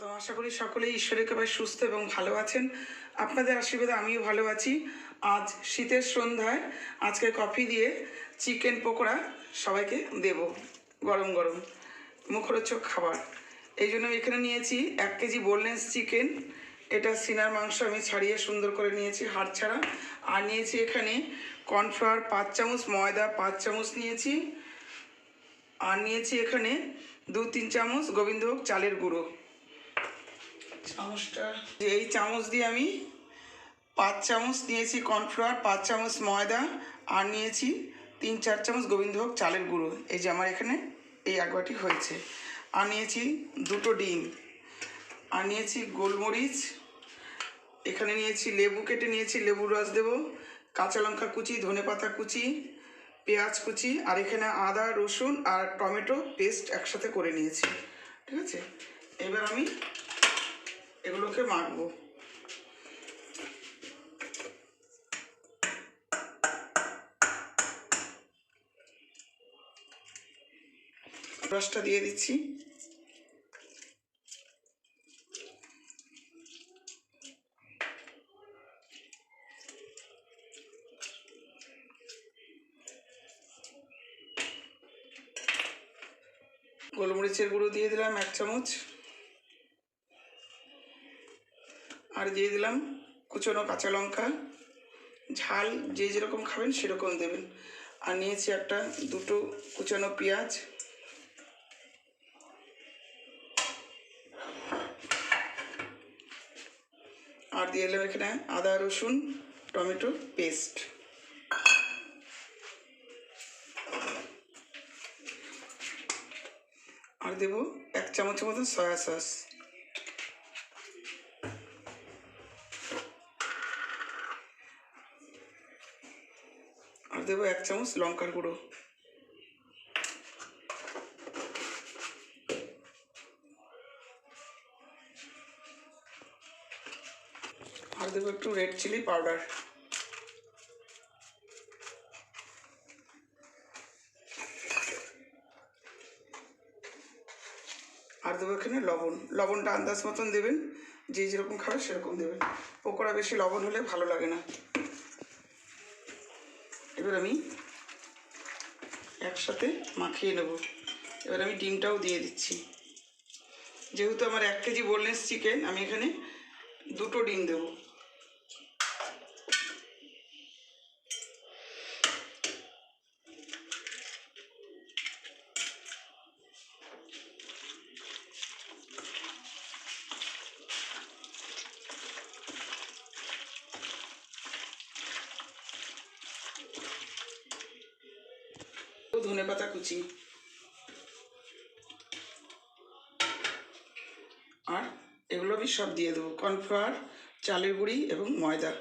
স্বাগতম। আশা করি সকলেই ঈশ্বরের কৃপায় সুস্থ এবং ভালো আছেন। আপনাদের আশীর্বাদে আমিও ভালো আছি। আজ শীতের সন্ধ্যায় আজকে কফি দিয়ে চিকেন পকোড়া সবাইকে দেব, গরম গরম মুখরোচক খাবার। এই জন্য আমি এখানে নিয়েছি 1 কেজি বোনলেস চিকেন। এটা সিনার মাংস আমি ছাড়িয়ে সুন্দর করে নিয়েছি, হাড় ছাড়া। আর নিয়েছি এখানে কর্নফ্লাওয়ার 5 চামচ, ময়দা 5 চামচ নিয়েছি। আর নিয়েছি এখানে 2-3 চামচ গোবিন্দভোগ চালের গুঁড়ো। চামচটা এই চামচ দিয়ে আমি 5 চামচ নিয়েছি কর্নফ্লাওয়ার, 5 চামচ ময়দা, আর নিয়েছি 3-4 চামচ গোবিন্দভোগ চালের গুঁড়ো। এই যে আমার এখানে এই 1 বাটি হয়েছে। আর নিয়েছি 2টো ডিম, আর নিয়েছি গোলমরিচ, এখানে নিয়েছি লেবু কেটে নিয়েছি, লেবুর রস দেবো, কাঁচা লঙ্কা কুচি, ধনেপাতা কুচি, পেঁয়াজ কুচি, আর এখানে আদা রসুন আর টমেটো পেস্ট একসাথে করে নিয়েছি। ঠিক আছে, এবার আমি এগুলোকে মাখবো। রসটা দিয়ে দিচ্ছি। গোলমরিচের গুঁড়ো দিয়ে দিলাম 1 চামচ, আর দিয়ে দিলাম কুচনো কাঁচা লঙ্কা। ঝাল যে যেরকম খাবেন সেরকম দেবেন। আর নিয়েছি 2টো কুচনো পেঁয়াজ, আর দিয়ে দিলাম এখানে আদা রসুন টমেটো পেস্ট। আর দেবো 1 চামচের মতো সয়া সস। আর দেবো 1 চামচ লঙ্কার গুঁড়ো। আর দেবো একটু রেড চিলি পাউডার। আর দেবো এখানে লবণ। লবণটা আন্দাজ মতন দেবেন, যে যেরকম খাবে সেরকম দেবেন। পকোড়া বেশি লবণ হলে ভালো লাগে না। এবার আমি একসাথে মাখিয়ে নেব। এবার আমি ডিমটাও দিয়ে দিচ্ছি। যেহেতু আমার 1 কেজি বোনলেস চিকেন, আমি এখানে 2টো ডিম দেবো। ধনেপাতা কুচি, আর এগুলো আমি সব দিয়ে দেবো। কর্নফ্লাওয়ার, চালের গুঁড়ি এবং ময়দা।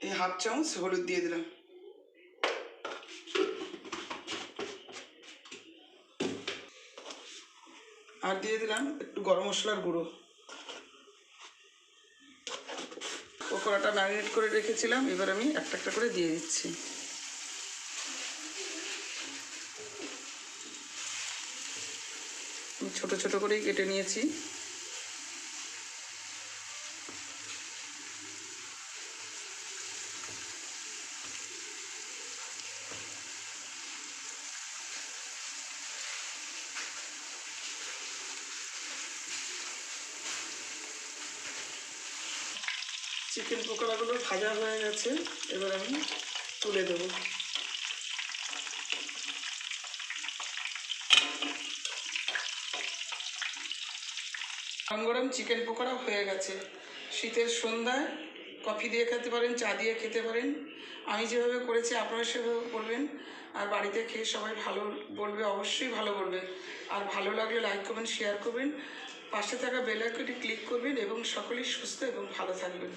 এই 1/2 চামচ হলুদ দিয়ে দিলাম। আর দিয়ে দিলাম একটু গরম মশলার গুঁড়ো। পকোড়াটা ম্যারিনেট করে রেখেছিলাম, এবার আমি একটা করে দিয়ে দিচ্ছি। আমি ছোট ছোট করেই কেটে নিয়েছি। চিকেন পকোড়াগুলো ভাজা হয়ে গেছে, এবার আমি তুলে দেবো। গরম গরম চিকেন পকোড়া হয়ে গেছে। শীতের সন্ধ্যায় কফি দিয়ে খেতে পারেন, চা দিয়ে খেতে পারেন। আমি যেভাবে করেছি আপনারা সেভাবে করবেন, আর বাড়িতে খেয়ে সবাই ভালো বলবে, অবশ্যই ভালো বলবে। আর ভালো লাগলে লাইক করবেন, শেয়ার করবেন, পাশে থাকা বেল আইকনটি ক্লিক করবেন, এবং সকলেই সুস্থ এবং ভালো থাকবেন।